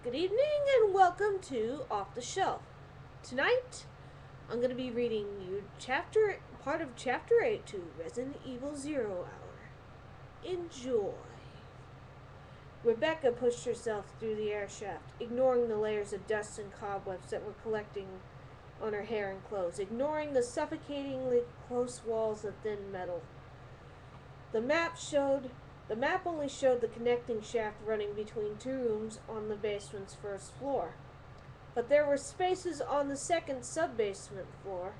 Good evening and welcome to Off the Shelf. Tonight, I'm going to be reading you part of Chapter 8 to Resident Evil Zero Hour. Enjoy. Rebecca pushed herself through the air shaft, ignoring the layers of dust and cobwebs that were collecting on her hair and clothes, ignoring the suffocatingly close walls of thin metal. The map only showed the connecting shaft running between two rooms on the basement's first floor. But there were spaces on the second sub-basement floor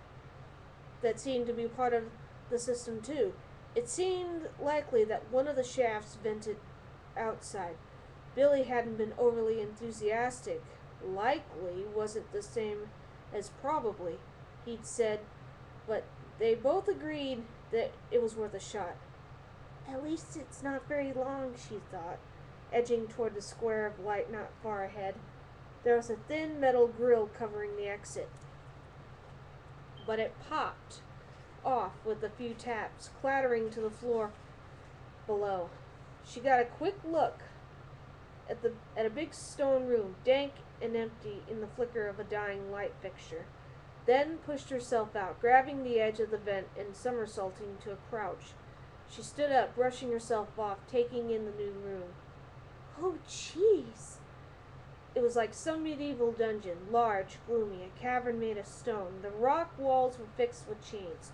that seemed to be part of the system too. It seemed likely that one of the shafts vented outside. Billy hadn't been overly enthusiastic. Likely wasn't the same as probably, he'd said, but they both agreed that it was worth a shot. At least it's not very long, she thought, edging toward the square of light not far ahead. There was a thin metal grill covering the exit, but it popped off with a few taps, clattering to the floor below. She got a quick look at a big stone room, dank and empty in the flicker of a dying light fixture, then pushed herself out, grabbing the edge of the vent and somersaulting to a crouch. She stood up, brushing herself off, taking in the new room. Oh, jeez! It was like some medieval dungeon, large, gloomy, a cavern made of stone. The rock walls were fixed with chains,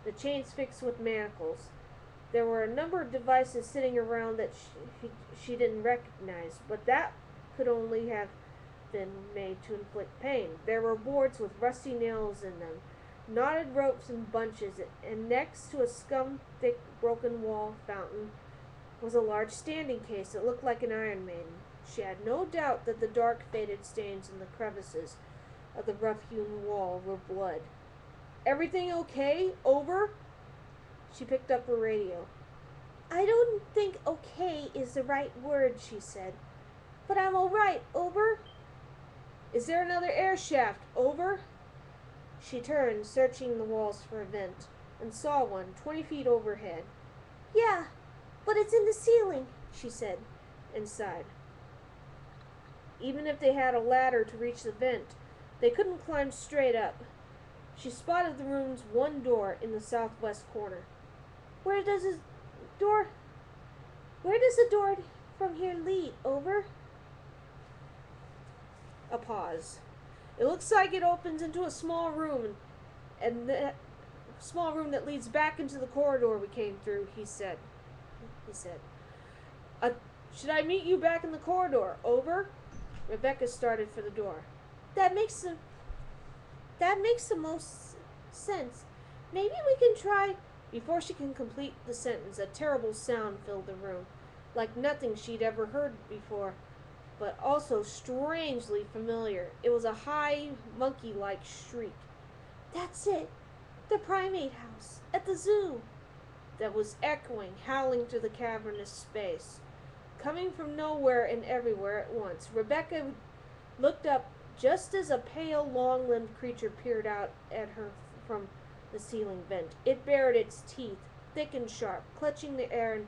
the chains fixed with manacles. There were a number of devices sitting around that she didn't recognize, but that could only have been made to inflict pain. There were boards with rusty nails in them, knotted ropes in bunches, and next to a scum-thick broken wall fountain was a large standing case that looked like an Iron Maiden. She had no doubt that the dark faded stains in the crevices of the rough-hewn wall were blood. Everything okay? Over? She picked up her radio. I don't think okay is the right word, she said. But I'm all right. Over? Is there another air shaft? Over? She turned, searching the walls for a vent, and saw one 20 feet overhead. Yeah, but it's in the ceiling, she said, and sighed. Even if they had a ladder to reach the vent, they couldn't climb straight up. She spotted the room's one door in the southwest corner. Where does the door from here lead? Over? A pause. It looks like it opens into a small room, and the small room that leads back into the corridor we came through, he said. Should I meet you back in the corridor? Over? Rebecca started for the door. That makes the most sense. Maybe we can try. Before she can complete the sentence, a terrible sound filled the room, like nothing she'd ever heard before, but also strangely familiar. It was a high, monkey-like shriek. That's it. The primate house at the zoo. That was echoing, howling through the cavernous space, coming from nowhere and everywhere at once. Rebecca looked up just as a pale, long-limbed creature peered out at her from the ceiling vent. It bared its teeth, thick and sharp, clutching the air in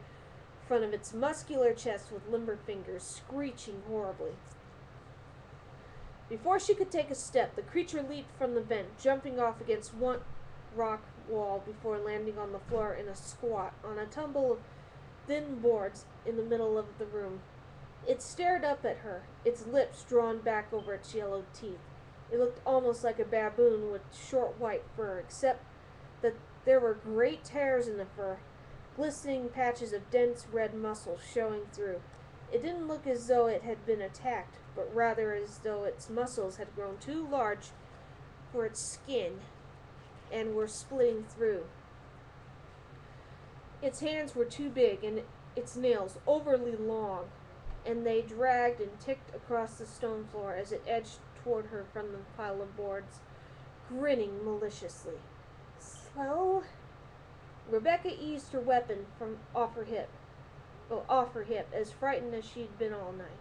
front of its muscular chest with limber fingers, screeching horribly. Before she could take a step, the creature leaped from the vent, jumping off against one rock wall before landing on the floor in a squat on a tumble of thin boards in the middle of the room. It stared up at her, its lips drawn back over its yellow teeth. It looked almost like a baboon with short white fur, except that there were great tears in the fur, glistening patches of dense red muscle showing through. It didn't look as though it had been attacked, but rather as though its muscles had grown too large for its skin and were splitting through. Its hands were too big and its nails overly long, and they dragged and ticked across the stone floor as it edged toward her from the pile of boards, grinning maliciously. Slow. Rebecca eased her weapon from off her hip, as frightened as she'd been all night.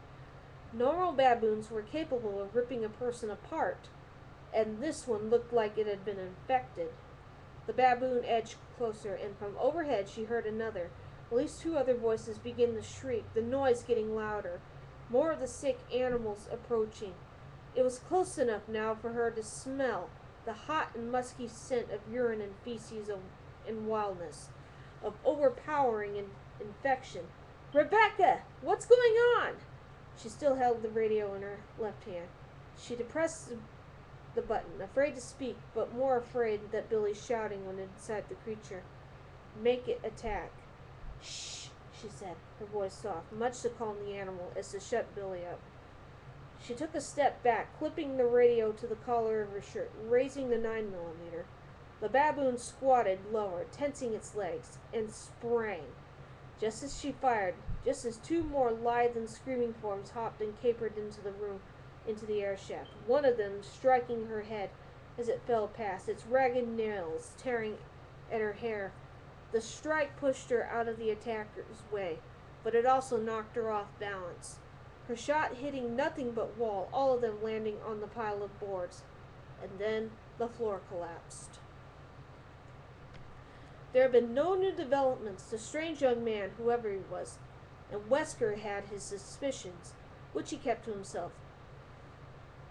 Normal baboons were capable of ripping a person apart, and this one looked like it had been infected. The baboon edged closer, and from overhead she heard at least two other voices begin to shriek, the noise getting louder. More of the sick animals approaching. It was close enough now for her to smell the hot and musky scent of urine and feces and wildness, of overpowering infection. Rebecca! What's going on? She still held the radio in her left hand. She depressed the button, afraid to speak, but more afraid that Billy's shouting when inside the creature. Make it attack. Shh, she said, her voice soft, much to calm the animal as to shut Billy up. She took a step back, clipping the radio to the collar of her shirt, raising the 9mm. The baboon squatted lower, tensing its legs, and sprang. Just as she fired, just as two more lithe and screaming forms hopped and capered into the room, into the air shaft, one of them striking her head as it fell past, its ragged nails tearing at her hair. The strike pushed her out of the attacker's way, but it also knocked her off balance. Her shot hitting nothing but wall, all of them landing on the pile of boards. And then the floor collapsed. There had been no new developments. The strange young man, whoever he was, and Wesker had his suspicions, which he kept to himself,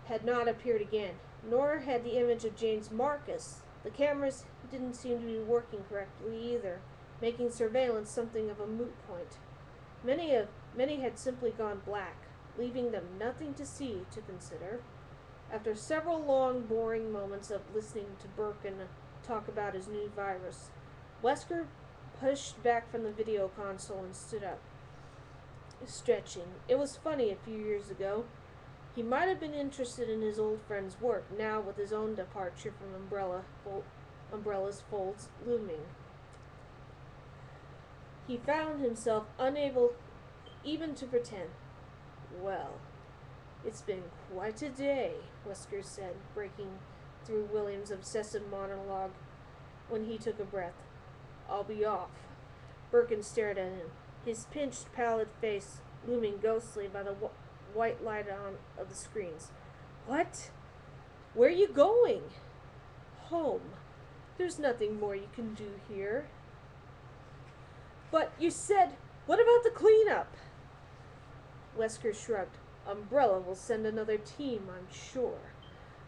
had not appeared again, nor had the image of James Marcus. The cameras didn't seem to be working correctly either, making surveillance something of a moot point. Many had simply gone black, leaving them nothing to see, to consider. After several long, boring moments of listening to Birkin talk about his new virus, Wesker pushed back from the video console and stood up, stretching. It was funny a few years ago. He might have been interested in his old friend's work, now with his own departure from Umbrella's folds looming. He found himself unable even to pretend. Well, it's been quite a day, Wesker said, breaking through William's obsessive monologue when he took a breath. I'll be off. Birkin stared at him, his pinched, pallid face looming ghostly by the white light of the screens. What? Where are you going? Home. There's nothing more you can do here. But you said, what about the cleanup? Wesker shrugged. Umbrella will send another team, I'm sure.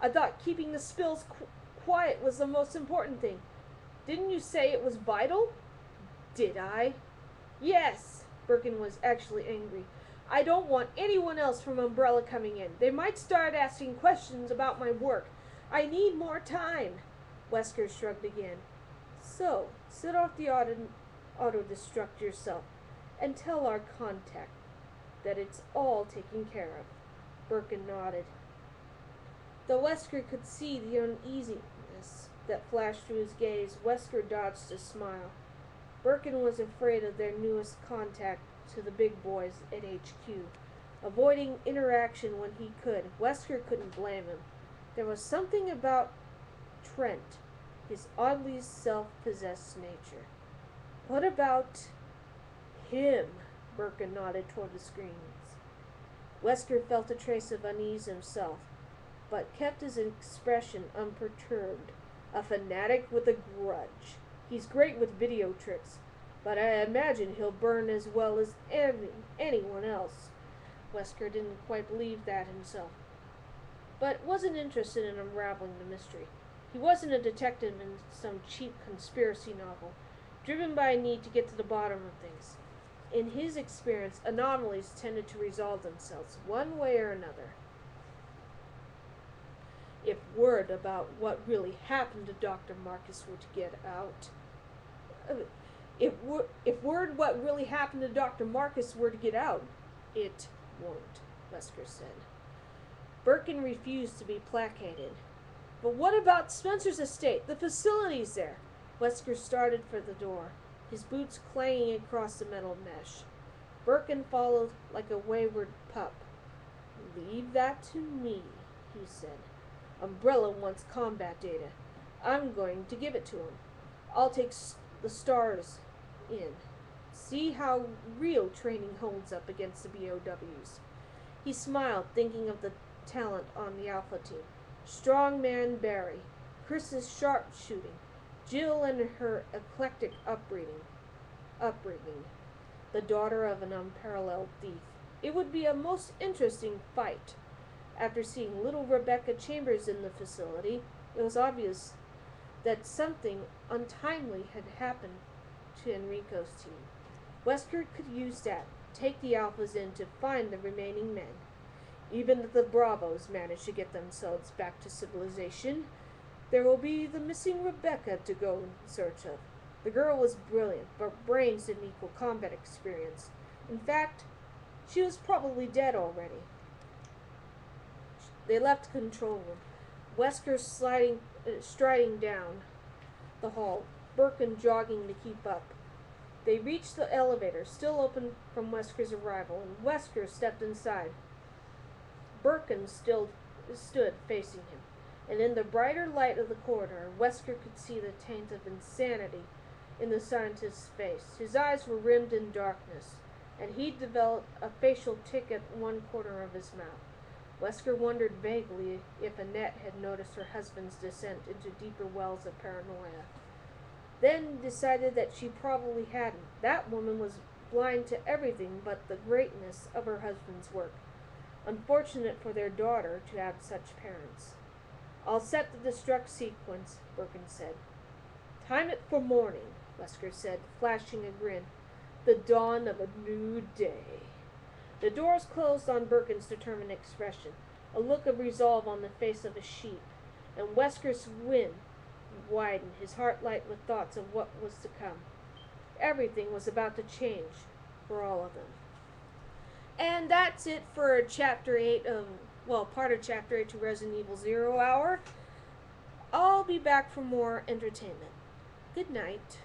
I thought keeping the spills quiet was the most important thing. Didn't you say it was vital? Did I? Yes. Birkin was actually angry. I don't want anyone else from Umbrella coming in. They might start asking questions about my work. I need more time. Wesker shrugged again. So, set off the auto-destruct yourself and tell our contact that it's all taken care of. Birkin nodded. Though Wesker could see the uneasiness that flashed through his gaze, Wesker dodged a smile. Birkin was afraid of their newest contact to the big boys at HQ. Avoiding interaction when he could, Wesker couldn't blame him. There was something about Trent, his oddly self-possessed nature. What about him? Birkin nodded toward the screens. Wesker felt a trace of unease himself, but kept his expression unperturbed. A fanatic with a grudge. He's great with video tricks, but I imagine he'll burn as well as anyone else. Wesker didn't quite believe that himself, but wasn't interested in unraveling the mystery. He wasn't a detective in some cheap conspiracy novel, driven by a need to get to the bottom of things. In his experience, anomalies tended to resolve themselves, one way or another. If word about what really happened to Dr. Marcus were to get out... If word what really happened to Dr. Marcus were to get out, it won't, Wesker said. Birkin refused to be placated. But what about Spencer's estate, the facilities there? Wesker started for the door, his boots clanging across the metal mesh. Birkin followed like a wayward pup. Leave that to me, he said. Umbrella wants combat data. I'm going to give it to him. I'll take the stars in. See how real training holds up against the BOWs. He smiled, thinking of the talent on the Alpha team. Strongman Barry, Chris's sharpshooting, Jill and her eclectic upbringing, the daughter of an unparalleled thief. It would be a most interesting fight. After seeing little Rebecca Chambers in the facility, it was obvious that something untimely had happened to Enrico's team. Wesker could use that, take the Alphas in to find the remaining men. Even if the Bravos manage to get themselves back to civilization, there will be the missing Rebecca to go in search of. The girl was brilliant, but brains didn't equal combat experience. In fact, she was probably dead already. They left the control room, Wesker striding down the hall, Birkin jogging to keep up. They reached the elevator, still open from Wesker's arrival, and Wesker stepped inside. Birkin still stood facing him, and in the brighter light of the corridor, Wesker could see the taint of insanity in the scientist's face. His eyes were rimmed in darkness, and he'd developed a facial tic at one corner of his mouth. Wesker wondered vaguely if Annette had noticed her husband's descent into deeper wells of paranoia. Then decided that she probably hadn't. That woman was blind to everything but the greatness of her husband's work. Unfortunate for their daughter to have such parents. "I'll set the destruct sequence," Birkin said. "Time it for morning," Wesker said, flashing a grin. "The dawn of a new day." The doors closed on Birkin's determined expression, a look of resolve on the face of a sheep, and Wesker's grin widened, his heart light with thoughts of what was to come. Everything was about to change for all of them. And that's it for Chapter 8 of, part of Chapter 8 to Resident Evil 0 Hour. I'll be back for more entertainment. Good night.